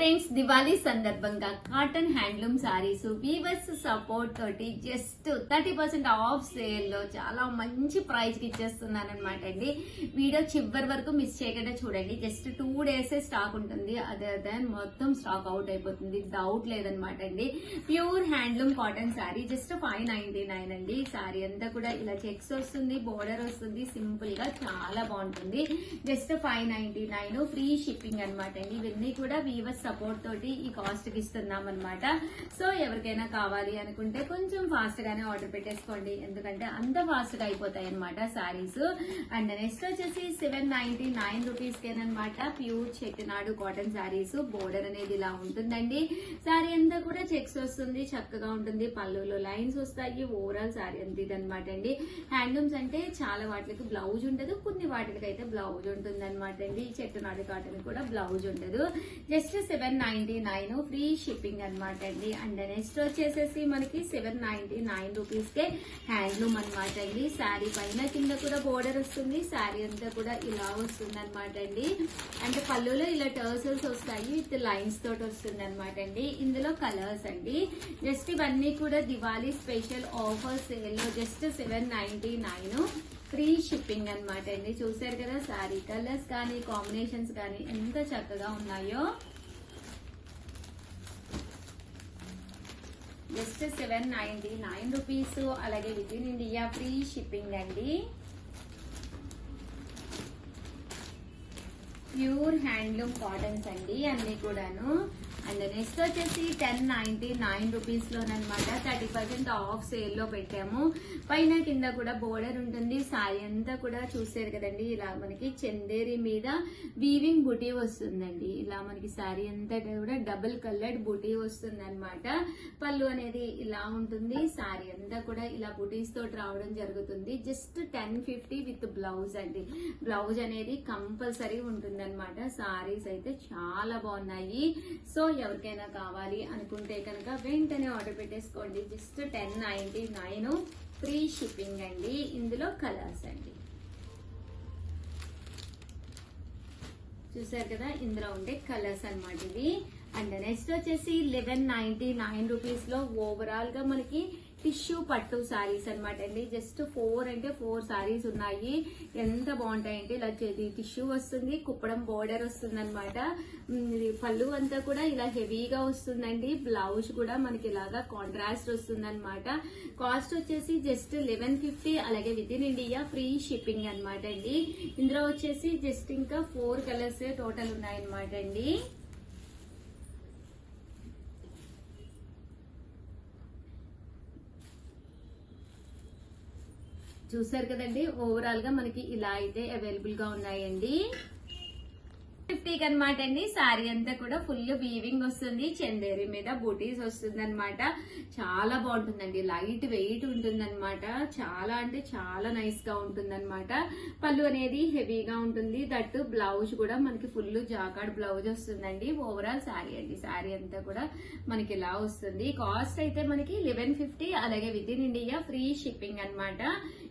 Friends, Diwali సందర్భంగా cotton handloom sarees weavers support తోటి just 30% off sale లో చాలా మంచి ప్రైస్ కి ఇచ్చేస్తున్నాను అనమాట అండి. వీడియో చివరి వరకు మిస్ చేయకుండా చూడండి. జస్ట్ 2 days స్టాక్ ఉంటుంది, అదే మొత్తం స్టాక్ అవుట్ అయిపోతుంది, డౌట్ లేదనమాట అండి. Pure handloom cotton sorry just 599 అండి. సారీ అంతా కూడా ఇలా చెక్స్ వస్తుంది, బోర్డర్ వస్తుంది, సింపుల్ గా చాలా బాగుంటుంది. జస్ట్ 599 ఫ్రీ షిప్పింగ్ అనమాట అండి. ఇవన్నీ కూడా వీవర్స్ సపోర్ట్ తోటి ఈ కాస్ట్ కి ఇస్తున్నాం అనమాట. సో ఎవరికైనా కావాలి అనుకుంటే కొంచెం ఫాస్ట్ గానే ఆర్డర్ పెట్టేసుకోండి, ఎందుకంటే అంత ఫాస్ట్ గా అయిపోతాయి అనమాట సారీస్. అండ్ నెక్స్ట్ వచ్చేసి 799 రూపీస్ కేనమాట pure Chettinad cotton saris. Border అనేది ఇలా ఉంటుందండి. సారీ అంతా కూడా చెక్స్ వస్తుంది, చక్కగా ఉంటుంది. పళ్ళులో లైన్స్ వస్తాయి. ఓవరాల్ సారీ అంత ఇదనమాట అండి. హ్యాండ్లూమ్స్ అంటే చాలా వాటికి బ్లౌజ్ ఉండదు, కొన్ని వాటికి అయితే బ్లౌజ్ ఉంటుంది అనమాట అండి. చెట్టునాడు కాటన్ కూడా బ్లౌజ్ ఉండదు. జస్ట్ 799 ఫ్రీ షిప్పింగ్ అనమాట అండి. అండ్ నెక్స్ట్ వచ్చేసేసి మనకి 799 రూపీస్ కే హ్యాండ్లూమ్ అనమాట అండి. శారీ పైన కింద కూడా బోర్డర్ వస్తుంది. శారీ అంతా కూడా ఇలా వస్తుంది అనమాట అండి. అంటే పళ్ళులో ఇలా టర్సల్స్ వస్తాయి, విత్ లైన్స్ తోటి వస్తుంది అనమాట అండి. ఇందులో కలర్స్ అండి. జస్ట్ ఇవన్నీ కూడా దివాళీ స్పెషల్ ఆఫర్ సేల్ లో జస్ట్ 799 ఫ్రీ షిప్పింగ్ అనమాట అండి. చూసారు కదా శారీ కలర్స్ కానీ కాంబినేషన్స్ కానీ ఎంత చక్కగా ఉన్నాయో. Just 799 rupees. అలాగే with in India free shipping అండి. ప్యూర్ హ్యాండ్లూమ్ కాటన్స్ అండి అన్ని కూడాను. అండ్ నెక్స్ట్ వచ్చేసి 1099 రూపీస్ లోనమాట 30% ఆఫ్ సేల్ లో పెట్టాము. పైన కింద కూడా బోర్డర్ ఉంటుంది. సారీ అంతా కూడా చూసారు కదండి, ఇలా మనకి చందేరి మీద వీవింగ్ బుటీ వస్తుందండి. ఇలా మనకి సారీ అంతా కూడా డబుల్ కలర్డ్ బుటీ వస్తుంది అనమాట. పళ్ళు అనేది ఇలా ఉంటుంది. సారీ అంతా కూడా ఇలా బుటీస్ తోటి రావడం జరుగుతుంది. జస్ట్ 1050 విత్ బ్లౌజ్ అండి. బ్లౌజ్ అనేది కంపల్సరీ ఉంటుంది అనమాట. సారీస్ అయితే చాలా బాగున్నాయి. సో ఎవరికైనా కావాలి అనుకుంటే కనుక వెంటనే ఆర్డర్ పెట్టేసుకోండి. జస్ట్ 1099 ఫ్రీ షిప్పింగ్ అండి. ఇందులో కలర్స్ అండి చూసారు కదా, ఇందులో ఉండే కలర్స్ అన్నమాట ఇవి. అండ్ నెక్స్ట్ వచ్చేసి 1199 రూపీస్ లో ఓవరాల్ గా మనకి టిష్యూ పట్టు సారీస్ అనమాట అండి. జస్ట్ 4 సారీస్ ఉన్నాయి. ఎంత బాగుంటాయంటే ఇలా టిష్యూ వస్తుంది, కుప్పడం బోర్డర్ వస్తుంది అనమాట. పళ్ళు అంతా కూడా ఇలా హెవీగా వస్తుందండి. బ్లౌజ్ కూడా మనకి ఇలాగా కాంట్రాస్ట్ వస్తుంది అనమాట. కాస్ట్ వచ్చేసి జస్ట్ 1150. అలాగే with in India free shipping అనమాట అండి. ఇందులో వచ్చేసి జస్ట్ ఇంకా 4 కలర్స్ టోటల్ ఉన్నాయన్నమాట అండి. చూసారు కదండి, ఓవరాల్ గా మనకి ఇలా అయితే అవైలబుల్ గా ఉన్నాయండి. 50 అనమాట అండి. సారీ అంతా కూడా ఫుల్ వీవింగ్ వస్తుంది, చందేరి మీద బూటీస్ వస్తుంది అనమాట. చాలా బాగుంటుందండి, లైట్ వెయిట్ ఉంటుంది అనమాట. చాలా అంటే చాలా నైస్ గా ఉంటుంది అనమాట. పళ్ళు అనేది హెవీగా ఉంటుంది. దట్టు బ్లౌజ్ కూడా మనకి ఫుల్ జాకాడ్ బ్లౌజ్ వస్తుందండి. ఓవరాల్ సారీ అండి. సారీ అంతా కూడా మనకి ఇలా వస్తుంది. కాస్ట్ అయితే మనకి 1150. అలాగే with in India free shipping అనమాట.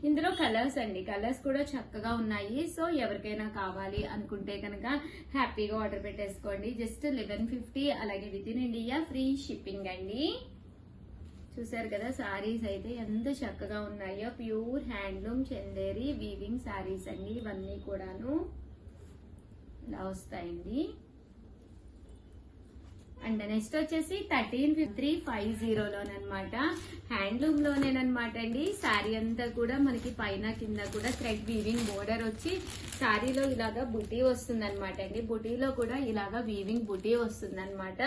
ఇందులో కలర్స్ అండి, కలర్స్ కూడా చక్కగా ఉన్నాయి. సో ఎవరికైనా కావాలి అనుకుంటే కనుక హ్యాపీగా ఆర్డర్ పెట్టేసుకోండి. జస్ట్ 1150. అలాగే with in India free shipping అండి. చూసారు కదా సారీస్ అయితే ఎంత చక్కగా ఉన్నాయో. Pure handloom Chanderi weaving saris అండి. ఇవన్నీ కూడాను ఇలా వస్తాయండి. అండ్ నెక్స్ట్ వచ్చేసి 1350 లోనమాట హ్యాండ్లూమ్ లోనేనమాట అండి. శారీ అంతా కూడా మనకి పైన కింద కూడా థ్రెడ్ వీవింగ్ బోర్డర్ వచ్చి శారీలో ఇలాగా బుటీ వస్తుంది అనమాట అండి. బుటీలో కూడా ఇలాగా వీవింగ్ బుటీ వస్తుంది అనమాట.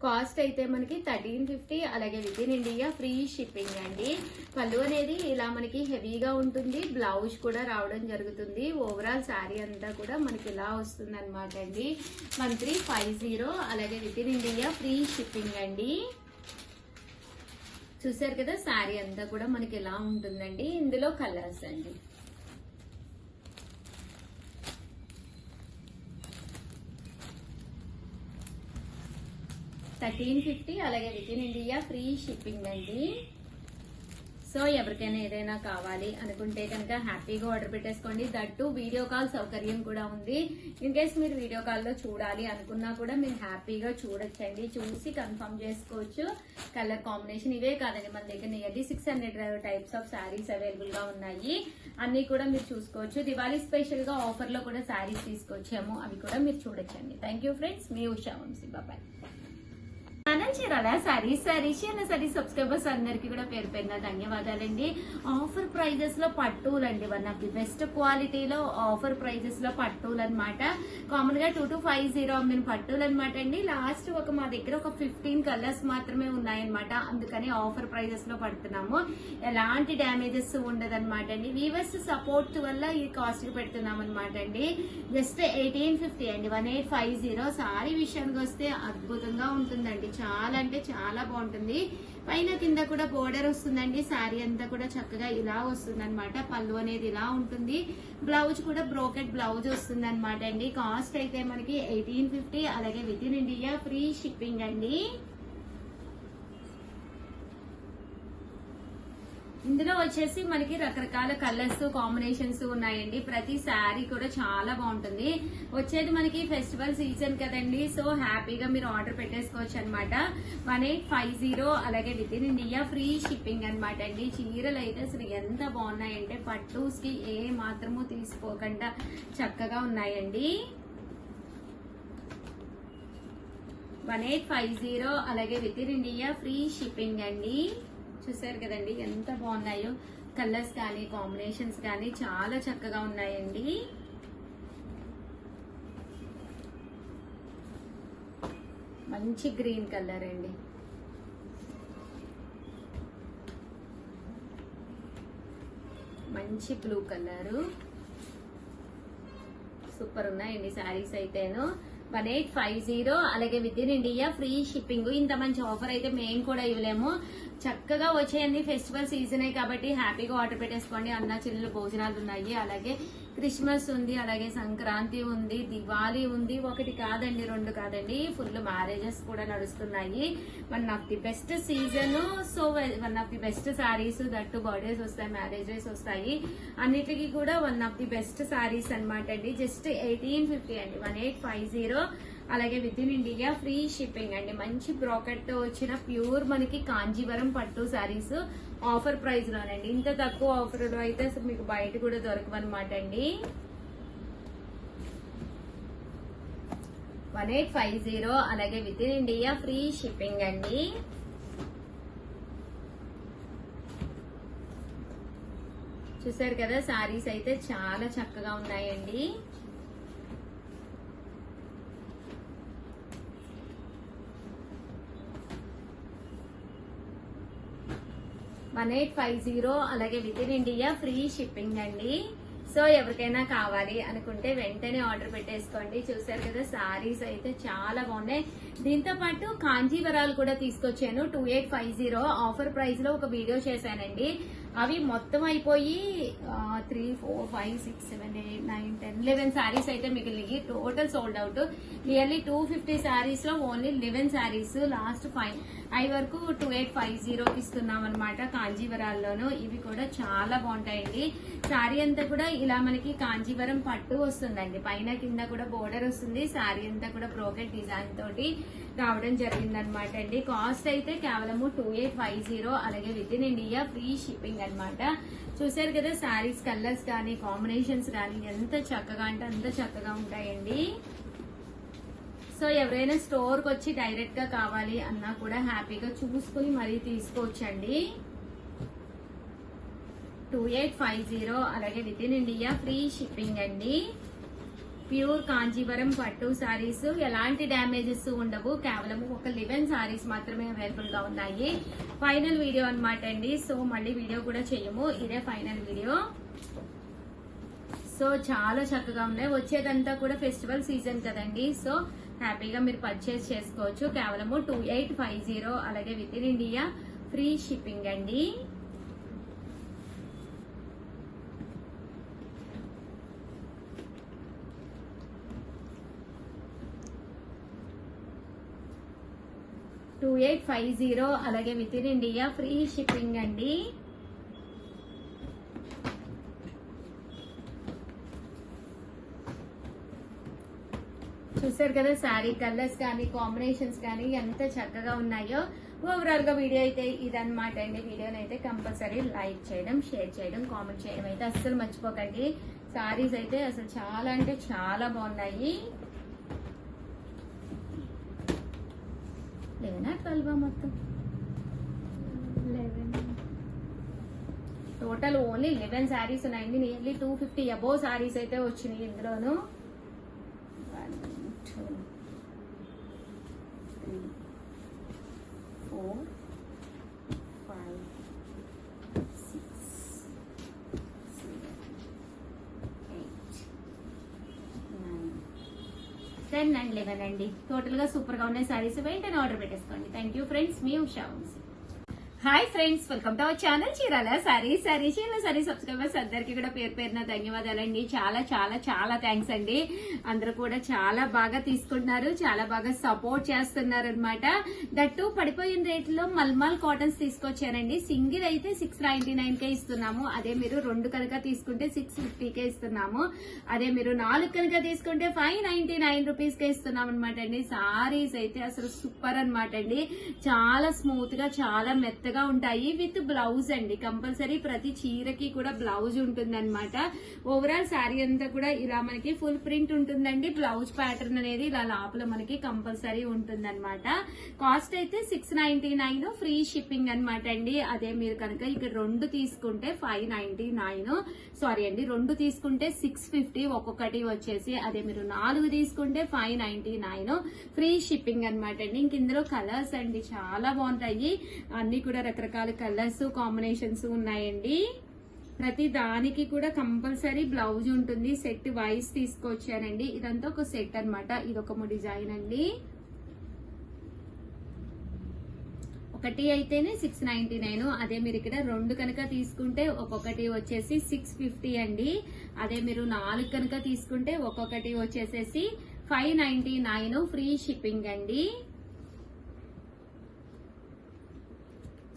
కాస్ట్ అయితే మనకి 1350. అలాగే with in India free shipping అండి. పళ్ళు అనేది ఇలా మనకి హెవీగా ఉంటుంది, బ్లౌజ్ కూడా రావడం జరుగుతుంది. ఓవరాల్ శారీ అంతా కూడా మనకి ఇలా వస్తుంది అనమాట అండి. 1350. అలాగే with in India free shipping అండి. చూసారు కదా శారీ అంతా కూడా మనకి ఎలా ఉంటుందండి. ఇందులో కలర్స్ అండి. $1350. అలాగే with in India free shipping అండి. సో ఎవరికైనా ఏదైనా కావాలి అనుకుంటే కనుక హ్యాపీగా ఆర్డర్ పెట్టేసుకోండి. దట్టు వీడియో కాల్ సౌకర్యం కూడా ఉంది. ఇన్ కేస్ మీరు వీడియో కాల్లో చూడాలి అనుకున్నా కూడా మీరు హ్యాపీగా చూడొచ్చండి, చూసి కన్ఫర్మ్ చేసుకోవచ్చు. కలర్ కాంబినేషన్ ఇవే కాదండి, మన దగ్గర nearly 600 types of saris available గా ఉన్నాయి. అన్ని కూడా మీరు చూసుకోవచ్చు. దివాళీ స్పెషల్ గా ఆఫర్ లో కూడా శారీస్ తీసుకొచ్చాము, అవి కూడా మీరు చూడొచ్చండి. థ్యాంక్ యూ ఫ్రెండ్స్, మీ ఉషా వంశీ, బాయ్. చీరాల సారీస్ సబ్స్క్రైబర్స్ అందరికి కూడా పేరు పేరున ధన్యవాదాలండి. ఆఫర్ ప్రైజెస్ లో పట్టులండి, వన్ ఆఫ్ ది బెస్ట్ క్వాలిటీలో ఆఫర్ ప్రైజెస్ లో పట్టులు అనమాట. కామన్ గా 2250 అమ్మిన పట్టులు అనమాట అండి. లాస్ట్ మా దగ్గర ఒక 15 కలర్స్ మాత్రమే ఉన్నాయన్నమాట, అందుకని ఆఫర్ ప్రైజెస్ లో పడుతున్నాము. ఎలాంటి డ్యామేజెస్ ఉండదన్నమాట అండి. వీవర్స్ సపోర్ట్ వల్ల ఈ కాస్ట్ కి పెడుతున్నాం అనమాట అండి. జస్ట్ 1850 అండి, 1850. సారీ విషయానికి వస్తే అద్భుతంగా ఉంటుందండి, చాలా అంటే చాలా బాగుంటుంది. పైన కింద కూడా బోర్డర్ వస్తుందండి. శారీ అంతా కూడా చక్కగా ఇలా వస్తుంది అనమాట. పళ్ళు అనేది ఇలా ఉంటుంది. బ్లౌజ్ కూడా బ్రోకెట్ బ్లౌజ్ వస్తుంది అనమాట అండి. కాస్ట్ అయితే మనకి 1850, అలాగే with in India free shipping అండి. ఇందులో వచ్చేసి మనకి రకరకాల కలర్స్ కాంబినేషన్స్ ఉన్నాయండి. ప్రతి శారీ కూడా చాలా బాగుంటుంది. వచ్చేది మనకి ఫెస్టివల్ సీజన్ కదండి, సో హ్యాపీగా మీరు ఆర్డర్ పెట్టేసుకోవచ్చు అనమాట. 1850, అలాగే with in India free shipping అనమాట అండి. చీరలు అయితే అసలు ఎంత బాగున్నాయంటే పట్టూస్ కి ఏ మాత్రము తీసుకోకుండా చక్కగా ఉన్నాయండి. 1850, అలాగే with in India free shipping అండి. చూసారు కదండి ఎంత బాగున్నాయో, కలర్స్ కానీ కాంబినేషన్స్ కానీ చాలా చక్కగా ఉన్నాయండి. మంచి గ్రీన్ కలర్ అండి, మంచి బ్లూ కలరు, సూపర్ ఉన్నాయండి శారీస్ అయితేను. 1850, అలాగే with in India free shipping. ఇంత మంచి ఆఫర్ అయితే మేము కూడా ఇవ్వలేము. చక్కగా వచ్చేయండి, ఫెస్టివల్ సీజనే కాబట్టి హ్యాపీగా ఆర్డర్ పెట్టేసుకోండి. అన్న చెల్లెలు భోజనాలు ఉన్నాయి, అలాగే క్రిస్మస్ ఉంది, అలాగే సంక్రాంతి ఉంది, దివాళీ ఉంది. ఒకటి కాదండి, రెండు కాదండి, ఫుల్ మ్యారేజెస్ కూడా నడుస్తున్నాయి. One of the best season, so one of the best saris, that birthdays వస్తాయి, మ్యారేజెస్ వస్తాయి, అన్నిటికీ కూడా one of the best saris అనమాట అండి. జస్ట్ 1850 అండి, 1850, అలాగే with in India free shipping అండి. మంచి బ్రోకెట్ తో వచ్చిన ప్యూర్ మనకి కాంజీవరం పట్టు శారీస్ ఆఫర్ ప్రైస్ లోనండి. ఇంత తక్కువ ఆఫర్ లో అయితే అసలు మీకు బయట కూడా దొరకవన్నమాట అండి. 1850, అలాగే with in India free shipping అండి. చూసారు కదా, శారీస్ అయితే చాలా చక్కగా ఉన్నాయండి. 1850, అలాగే with in India free shipping అండి. సో ఎవరికైనా కావాలి అనుకుంటే వెంటనే ఆర్డర్ పెట్టేసుకోండి. చూసారు కదా, శారీస్ అయితే చాలా బాగున్నాయి. దీంతో పాటు కాంజీవరాలు కూడా తీసుకొచ్చాను. 2850 ఆఫర్ ప్రైస్ లో ఒక వీడియో చేశానండి. అవి మొత్తం అయిపోయి 3, 4, 5, 6, 7, 8, 9, 10, 11 శారీస్ అయితే మిగిలినవి. Total sold out. Nearly 250 saris లో ఓన్లీ 11 శారీస్ లాస్ట్ 5 వరకు 2850 ఇస్తున్నాం అనమాట కాంజీవరాల్లోనూ. ఇవి కూడా చాలా బాగుంటాయండి. శారీ అంతా కూడా ఇలా మనకి కాంజీవరం పట్టు వస్తుందండి. పైన కింద కూడా బోర్డర్ వస్తుంది. శారీ అంతా కూడా బ్రోకెట్ డిజైన్ తోటి రావడం జరిగింది అనమాట అండి. కాస్ట్ అయితే కేవలము 2850, అలాగే with in India free shipping అనమాట. చూసారు కదా, శారీస్ కలర్స్ కానీ కాంబినేషన్స్ కానీ ఎంత చక్కగా అంటే అంత చక్కగా ఉంటాయండి. సో ఎవరైనా స్టోర్ కి వచ్చి డైరెక్ట్ గా కావాలి అన్నా కూడా హ్యాపీగా చూసుకుని మరీ తీసుకోవచ్చండి. 2850, అలాగే with in India free shipping అండి. ప్యూర్ కాంజీవరం పట్టు శారీస్, ఎలాంటి డ్యామేజెస్ ఉండవు. కేవలం ఒక 11 శారీస్ మాత్రమే అవైలబుల్ గా ఉన్నాయి. ఫైనల్ వీడియో అనమాట అండి. సో మళ్ళీ వీడియో కూడా చేయము, ఇదే ఫైనల్ వీడియో. సో చాలా చక్కగా ఉన్నాయి. వచ్చేదంతా కూడా ఫెస్టివల్ సీజన్ కదండి, సో హ్యాపీగా మీరు పర్చేస్ చేసుకోవచ్చు. కేవలము 2850, అలాగే with in India free shipping అండి. $2850, అలాగే with in India free shipping అండి. చూసారు కదా శారీ కలర్స్ కానీ కాంబినేషన్స్ కానీ ఎంత చక్కగా ఉన్నాయో. ఓవరాల్ గా వీడియో అయితే ఇదన్నమాట అండి. వీడియోని అయితే కంపల్సరీ లైక్ చేయడం, షేర్ చేయడం, కామెంట్ చేయడం అయితే అస్సలు మర్చిపోకండి. శారీస్ అయితే అసలు చాలా అంటే చాలా బాగున్నాయి. 11 12 మొత్తం 11 టోటల్ ఓన్లీ 11 శారీస్ ఉన్నాయండి. నియర్లీ 250 అబోవ్ శారీస్ అయితే వచ్చినాయి ఇందులోను. 1 2 3 4 5 6 7 8 9 10 అండ్ 11 అండి. టోటల్ గా సూపర్ గా ఉన్నాయి శారీస్. వెంటనే ఆర్డర్ పెట్టేసుకోండి. థ్యాంక్ యూ ఫ్రెండ్స్, మీ Usha Vamsi. Hi friends, welcome to our channel Chirala sarees. Saree subscribers అందరికి కూడా పేరు పేరున ధన్యవాదాలండి. చాలా చాలా చాలా థ్యాంక్స్ అండి. అందరూ కూడా చాలా బాగా తీసుకుంటున్నారు, చాలా బాగా సపోర్ట్ చేస్తున్నారు అనమాట. దట్టు పడిపోయిన రేట్లో మల్మల్ కాటన్స్ తీసుకొచ్చానండి. సింగిల్ అయితే 699 కే ఇస్తున్నాము. అదే మీరు 2 కనుక తీసుకుంటే 650 కే ఇస్తున్నాము. అదే మీరు 4 కనుక తీసుకుంటే 599 రూపీస్ కే ఇస్తున్నాం అనమాట అండి. సారీస్ అయితే అసలు సూపర్ అనమాట అండి. చాలా స్మూత్ గా, చాలా మెత్తగా ఉంటాయి. విత్ బ్లౌజ్ అండి. కంపల్సరీ ప్రతి చీరకి కూడా బ్లౌజ్ ఉంటుంది అనమాట. ఓవరాల్ శారీ అంతా కూడా ఇలా మనకి ఫుల్ ప్రింట్ ఉంటుందండి. బ్లౌజ్ ప్యాటర్న్ అనేది ఇలా లోపల మనకి కంపల్సరీ ఉంటుంది అనమాట. కాస్ట్ అయితే 699, ఫ్రీ షిప్పింగ్ అనమాట అండి. అదే మీరు కనుక ఇక్కడ 2 తీసుకుంటే 599, సారీ అండి 2 తీసుకుంటే 650 ఒక్కొక్కటి వచ్చేసి. అదే మీరు 4 తీసుకుంటే 599, ఫ్రీ షిప్పింగ్ అనమాట అండి. ఇంక ఇందులో కలర్స్ అండి చాలా బాగుంటాయి. అన్ని కూడా రకరకాల కలర్స్ కాంబినేషన్స్ ఉన్నాయండి. ప్రతి దానికి కూడా కంపల్సరీ బ్లౌజ్ ఉంటుంది. సెట్ వైస్ తీసుకొచ్చానండి. ఇదంతా ఒక సెట్ అనమాట. ఇదొక డిజైన్ అండి. ఒకటి అయితేనే 699. అదే మీరు ఇక్కడ 2 కనుక తీసుకుంటే ఒక్కొక్కటి వచ్చేసి 650 అండి. అదే మీరు 4 కనుక తీసుకుంటే ఒక్కొక్కటి వచ్చేసేసి 599, ఫ్రీ షిప్పింగ్ అండి.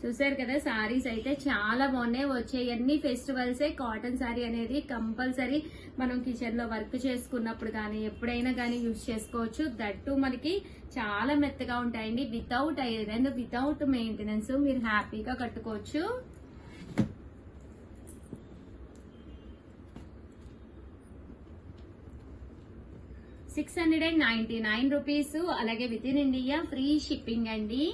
చూసారు కదా సారీస్ అయితే చాలా బాగున్నాయి. వచ్చే అన్ని ఫెస్టివల్స్ కాటన్ సారీ అనేది కంపల్సరీ మనం కిచెన్ లో వర్క్ చేసుకున్నప్పుడు కానీ ఎప్పుడైనా కానీ యూజ్ చేసుకోవచ్చు. దట్టు మనకి చాలా మెత్తగా ఉంటాయండి. వితౌట్ ఐరన్, వితౌట్ మెయింటెనెన్స్ మీరు హ్యాపీగా కట్టుకోవచ్చు. ₹699, అలాగే with in India free shipping అండి.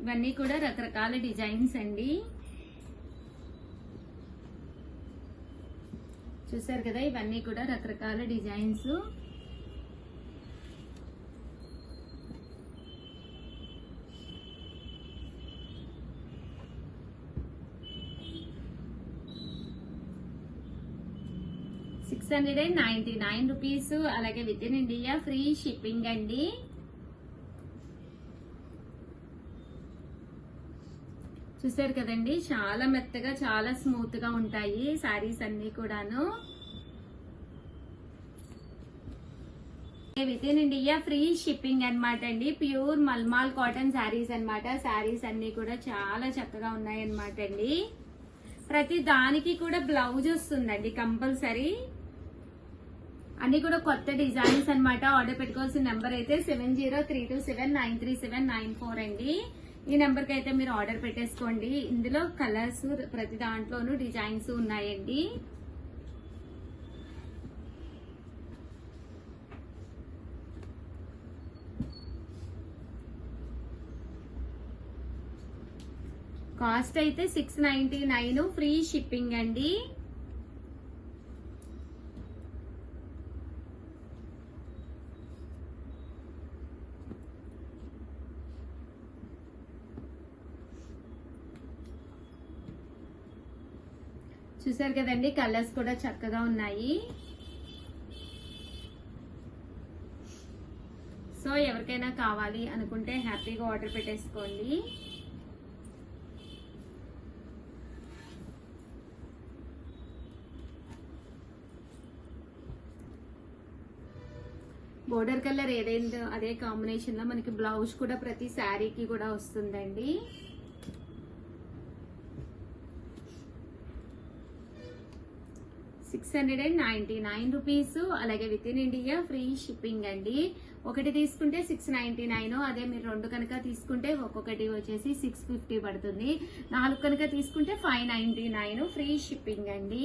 ఇవన్నీ కూడా రకరకాల డిజైన్స్ అండి. చూసారు కదా ఇవన్నీ కూడా రకరకాల డిజైన్స్. ₹699, అలాగే with in India free shipping అండి. చూసారు కదండి చాలా మెత్తగా, చాలా స్మూత్ గా ఉంటాయి శారీస్ అన్ని కూడాను. With in India free shipping అనమాట అండి. ప్యూర్ మల్మాల్ కాటన్ శారీస్ అనమాట. శారీస్ అన్ని కూడా చాలా చక్కగా ఉన్నాయి అనమాట అండి. ప్రతి దానికి కూడా బ్లౌజ్ వస్తుందండి కంపల్సరీ. అన్ని కూడా కొత్త డిజైన్స్ అనమాట. ఆర్డర్ పెట్టుకోవాల్సిన నెంబర్ అయితే 7032793794 అండి. ఈ నెంబర్ కి అయితే మీరు ఆర్డర్ పెట్టేసుకోండి. ఇందులో కలర్స్ ప్రతి దాంట్లోనూ డిజైన్స్ ఉన్నాయండి. కాస్ట్ అయితే 699, ఫ్రీ షిప్పింగ్ అండి. చూసారు కదండి కలర్స్ కూడా చక్కగా ఉన్నాయి. సో ఎవరికైనా కావాలి అనుకుంటే హ్యాపీగా ఆర్డర్ పెట్టేసుకోండి. బోర్డర్ కలర్ ఏదైందో అదే కాంబినేషన్ లో మనకి బ్లౌజ్ కూడా ప్రతి శారీకి కూడా వస్తుందండి. 699 రూపీస్. అలాగే with in India free shipping అండి. ఒకటి తీసుకుంటే 699, అదే మీరు 2 కనుక తీసుకుంటే ఒక్కొక్కటి వచ్చేసి 650 పడుతుంది. 4 కనుక తీసుకుంటే 599 ఫ్రీ షిప్పింగ్ అండి.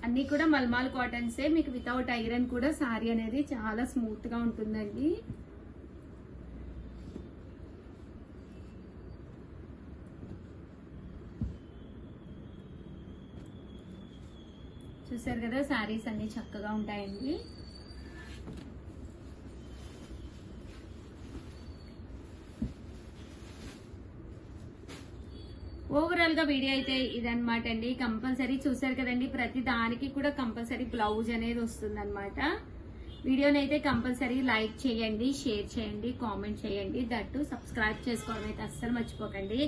అన్ని కూడా మల్మాల్ కాటన్సే. మీకు వితౌట్ ఐరన్ కూడా సారీ అనేది చాలా స్మూత్ గా ఉంటుందండి. చూసారు కదా, శారీస్ అన్ని చక్కగా ఉంటాయండి. ఓవరాల్ గా వీడియో అయితే ఇదన్నమాట అండి. కంపల్సరీ చూసారు కదండి, ప్రతి దానికి కూడా కంపల్సరీ బ్లౌజ్ అనేది వస్తుంది అనమాట. వీడియోని అయితే కంపల్సరీ లైక్ చేయండి, షేర్ చేయండి, కామెంట్ చేయండి. దట్టు సబ్స్క్రైబ్ చేసుకోవడం అయితే అస్సలు మర్చిపోకండి.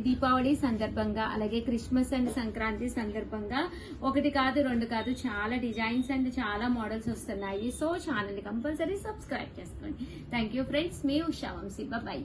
దీపావళి సందర్భంగా, అలాగే క్రిస్మస్ అండ్ సంక్రాంతి సందర్భంగా 1 కాదు 2 కాదు చాలా డిజైన్స్ అండ్ చాలా మోడల్స్ వస్తున్నాయి. సో ఛానల్ ని కంపల్సరీ సబ్స్క్రైబ్ చేసుకోండి. థ్యాంక్ యూ ఫ్రెండ్స్, మీ ఉషా వంశీ. బాయ్.